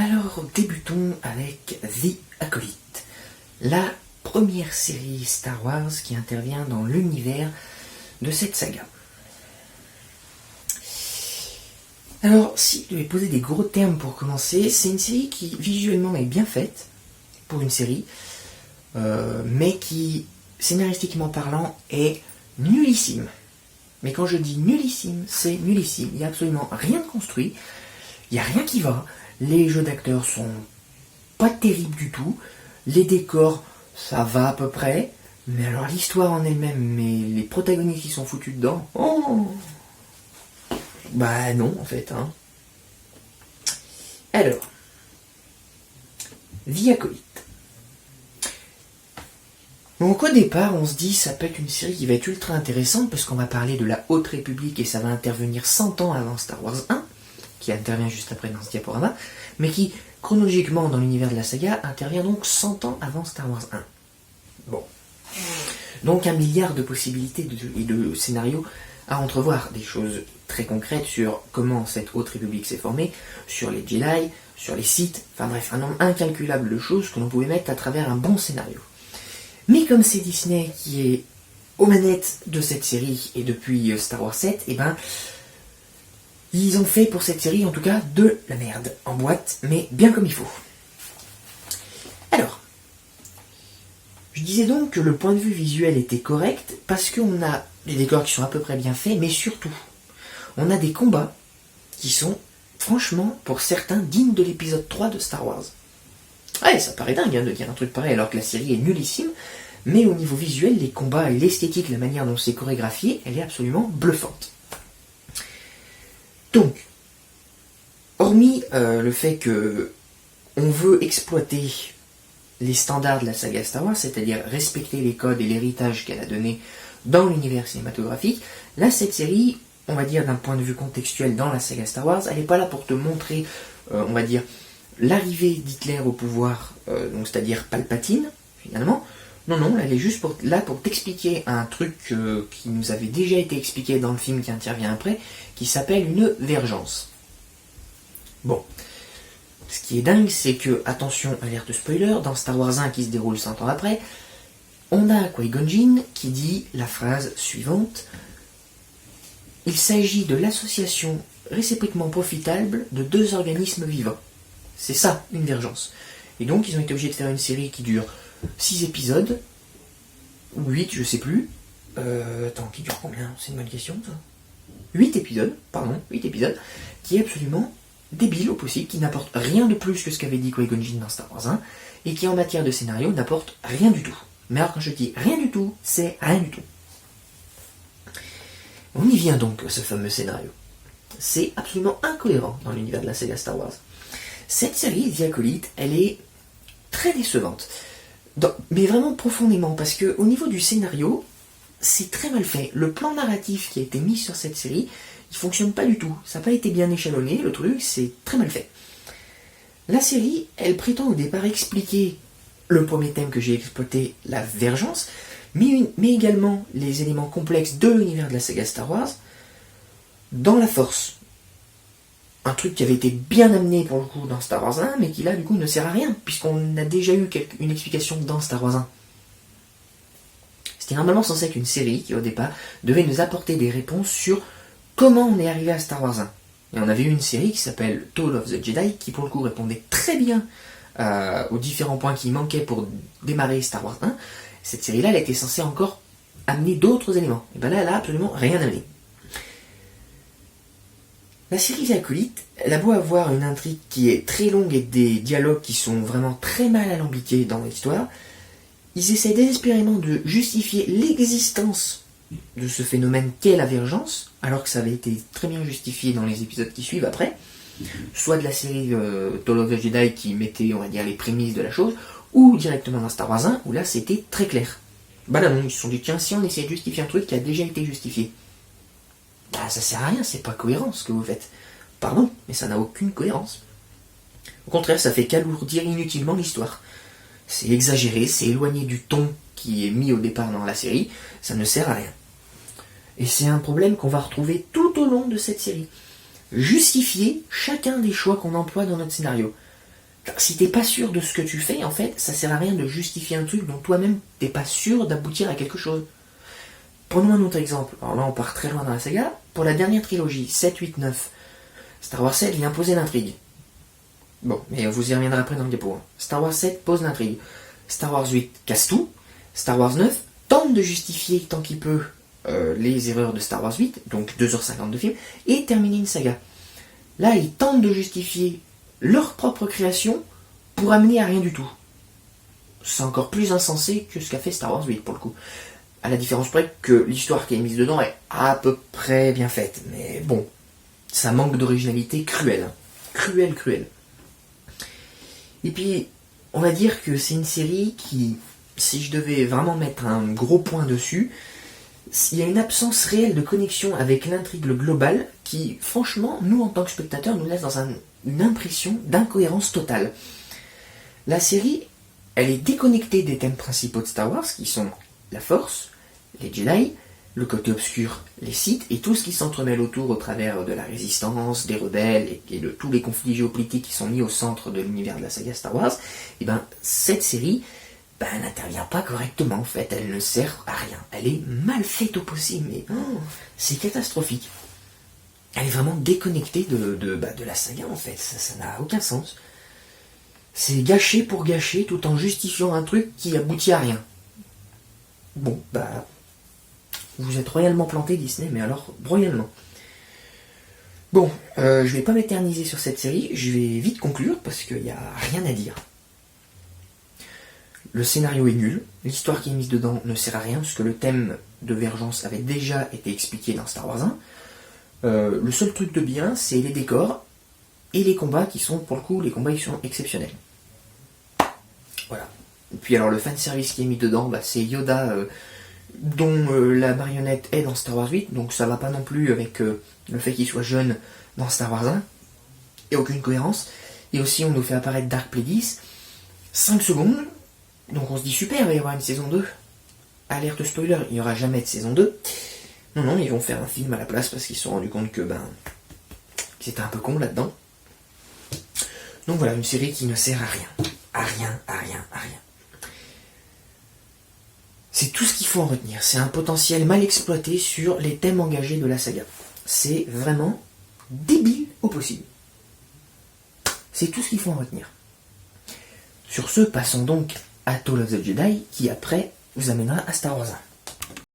Alors, débutons avec The Acolyte, la première série Star Wars qui intervient dans l'univers de cette saga. Alors, si je devais poser des gros termes pour commencer, c'est une série qui visuellement est bien faite, pour une série, mais qui, scénaristiquement parlant, est nullissime. Mais quand je dis nullissime, c'est nullissime. Il n'y a absolument rien de construit, il n'y a rien qui va. Les jeux d'acteurs sont pas terribles du tout, les décors, ça va à peu près, mais alors l'histoire en elle-même, mais les protagonistes qui sont foutus dedans, oh bah non en fait. Alors, The Acolyte. Donc au départ, on se dit ça peut être une série qui va être ultra intéressante parce qu'on va parler de la Haute République et ça va intervenir 100 ans avant Star Wars 1, qui intervient juste après dans ce diaporama, mais qui, chronologiquement dans l'univers de la saga, intervient donc 100 ans avant Star Wars 1. Bon. Donc 1 milliard de possibilités et de scénarios à entrevoir, des choses très concrètes sur comment cette Haute République s'est formée, sur les Jedi, sur les Sith, enfin bref, un nombre incalculable de choses que l'on pouvait mettre à travers un bon scénario. Mais comme c'est Disney qui est aux manettes de cette série et depuis Star Wars 7, eh ben, ils ont fait pour cette série en tout cas de la merde, en boîte, mais bien comme il faut. Alors, je disais donc que le point de vue visuel était correct parce qu'on a des décors qui sont à peu près bien faits, mais surtout, on a des combats qui sont, franchement, pour certains, dignes de l'épisode 3 de Star Wars. Ouais, ça paraît dingue de dire un truc pareil alors que la série est nullissime, mais au niveau visuel, les combats et l'esthétique, la manière dont c'est chorégraphié, elle est absolument bluffante. Donc, hormis le fait que on veut exploiter les standards de la saga Star Wars, c'est-à-dire respecter les codes et l'héritage qu'elle a donné dans l'univers cinématographique, là, cette série, on va dire d'un point de vue contextuel dans la saga Star Wars, elle n'est pas là pour te montrer, on va dire, l'arrivée d'Hitler au pouvoir, donc c'est-à-dire Palpatine, finalement. Non, elle est juste là pour t'expliquer un truc qui nous avait déjà été expliqué dans le film qui intervient après, qui s'appelle une vergence. Bon. Ce qui est dingue, c'est que, attention, alerte spoiler, dans Star Wars 1 qui se déroule 100 ans après, on a Qui-Gon Jinn qui dit la phrase suivante: il s'agit de l'association réciproquement profitable de deux organismes vivants. C'est ça, une vergence. Et donc, ils ont été obligés de faire une série qui dure 6 épisodes, ou 8, je sais plus. Qui dure combien? C'est une bonne question, ça. 8 épisodes, qui est absolument débile au possible, qui n'apporte rien de plus que ce qu'avait dit Qui-Gon Jinn dans Star Wars 1, et qui en matière de scénario n'apporte rien du tout. Mais alors quand je dis rien du tout, c'est rien du tout. On y vient donc, ce fameux scénario. C'est absolument incohérent dans l'univers de la saga Star Wars. Cette série, The Acolyte, elle est très décevante. Mais vraiment profondément, parce qu'au niveau du scénario, c'est très mal fait. Le plan narratif qui a été mis sur cette série, il fonctionne pas du tout. Ça n'a pas été bien échelonné, le truc, c'est très mal fait. La série, elle prétend au départ expliquer le premier thème que j'ai exploité, la vergence, mais également les éléments complexes de l'univers de la saga Star Wars dans la Force. Un truc qui avait été bien amené pour le coup dans Star Wars 1, mais qui là du coup ne sert à rien, puisqu'on a déjà eu une explication dans Star Wars 1. C'était normalement censé être une série qui au départ devait nous apporter des réponses sur comment on est arrivé à Star Wars 1. Et on avait eu une série qui s'appelle Tale of the Jedi, qui pour le coup répondait très bien aux différents points qui manquaient pour démarrer Star Wars 1. Cette série-là, elle était censée encore amener d'autres éléments. Et bien là, elle a absolument rien amené. La série The Acolyte, elle a beau avoir une intrigue qui est très longue et des dialogues qui sont vraiment très mal alambiqués dans l'histoire, ils essaient désespérément de justifier l'existence de ce phénomène qu'est la vergence, alors que ça avait été très bien justifié dans les épisodes qui suivent après, soit de la série Tale of the Jedi qui mettait, on va dire, les prémices de la chose, ou directement dans Star Wars 1, où là c'était très clair. Bah là non, ils se sont dit, tiens, si on essayait de justifier un truc qui a déjà été justifié, bah ça sert à rien, c'est pas cohérent ce que vous faites. Pardon, mais ça n'a aucune cohérence. Au contraire, ça fait qu'alourdir inutilement l'histoire. C'est exagéré, c'est éloigné du ton qui est mis au départ dans la série, ça ne sert à rien. Et c'est un problème qu'on va retrouver tout au long de cette série. Justifier chacun des choix qu'on emploie dans notre scénario. si t'es pas sûr de ce que tu fais, en fait, ça sert à rien de justifier un truc dont toi-même t'es pas sûr d'aboutir à quelque chose. Prenons un autre exemple. Alors là, on part très loin dans la saga. Pour la dernière trilogie, 7, 8, 9, Star Wars 7 vient poser l'intrigue. Bon, mais vous y reviendrez après dans le dépôt. Star Wars 7 pose l'intrigue. Star Wars 8 casse tout. Star Wars 9 tente de justifier tant qu'il peut les erreurs de Star Wars 8, donc 2h50 de film, et terminer une saga. Là, ils tentent de justifier leur propre création pour amener à rien du tout. C'est encore plus insensé que ce qu'a fait Star Wars 8 pour le coup. À la différence près que l'histoire qui est mise dedans est à peu près bien faite. Mais bon, ça manque d'originalité cruelle. Cruelle. Et puis, on va dire que c'est une série qui, si je devais vraiment mettre un gros point dessus, il y a une absence réelle de connexion avec l'intrigue globale qui, franchement, nous en tant que spectateurs, nous laisse dans une impression d'incohérence totale. La série, elle est déconnectée des thèmes principaux de Star Wars, qui sont la Force, les Jedi, le côté obscur, les Sith, et tout ce qui s'entremêle autour au travers de la Résistance, des rebelles, et de tous les conflits géopolitiques qui sont mis au centre de l'univers de la saga Star Wars, et ben cette série n'intervient pas correctement en fait, elle ne sert à rien. Elle est mal faite au possible, mais c'est catastrophique. Elle est vraiment déconnectée de la saga en fait, ça n'a aucun sens. C'est gâché pour gâcher tout en justifiant un truc qui aboutit à rien. Bon, vous êtes royalement planté Disney, mais alors royalement. Bon, je vais pas m'éterniser sur cette série, je vais vite conclure parce qu'il n'y a rien à dire. Le scénario est nul, l'histoire qui est mise dedans ne sert à rien, parce que le thème de Vergence avait déjà été expliqué dans Star Wars 1. Le seul truc de bien, c'est les décors et les combats qui sont, pour le coup, les combats qui sont exceptionnels. Voilà. Et puis alors le fanservice qui est mis dedans, c'est Yoda dont la marionnette est dans Star Wars 8, donc ça va pas non plus avec le fait qu'il soit jeune dans Star Wars 1. Et aucune cohérence. Et aussi on nous fait apparaître Dark Plagueis, 5 secondes. Donc on se dit super, il va y avoir une saison 2. Alerte spoiler, il n'y aura jamais de saison 2. Non, ils vont faire un film à la place parce qu'ils se sont rendus compte que c'était un peu con là-dedans. Donc voilà, une série qui ne sert à rien. À rien. C'est tout ce qu'il faut en retenir. C'est un potentiel mal exploité sur les thèmes engagés de la saga. C'est vraiment débile au possible. C'est tout ce qu'il faut en retenir. Sur ce, passons donc à Tales of the Jedi, qui après vous amènera à Star Wars 1.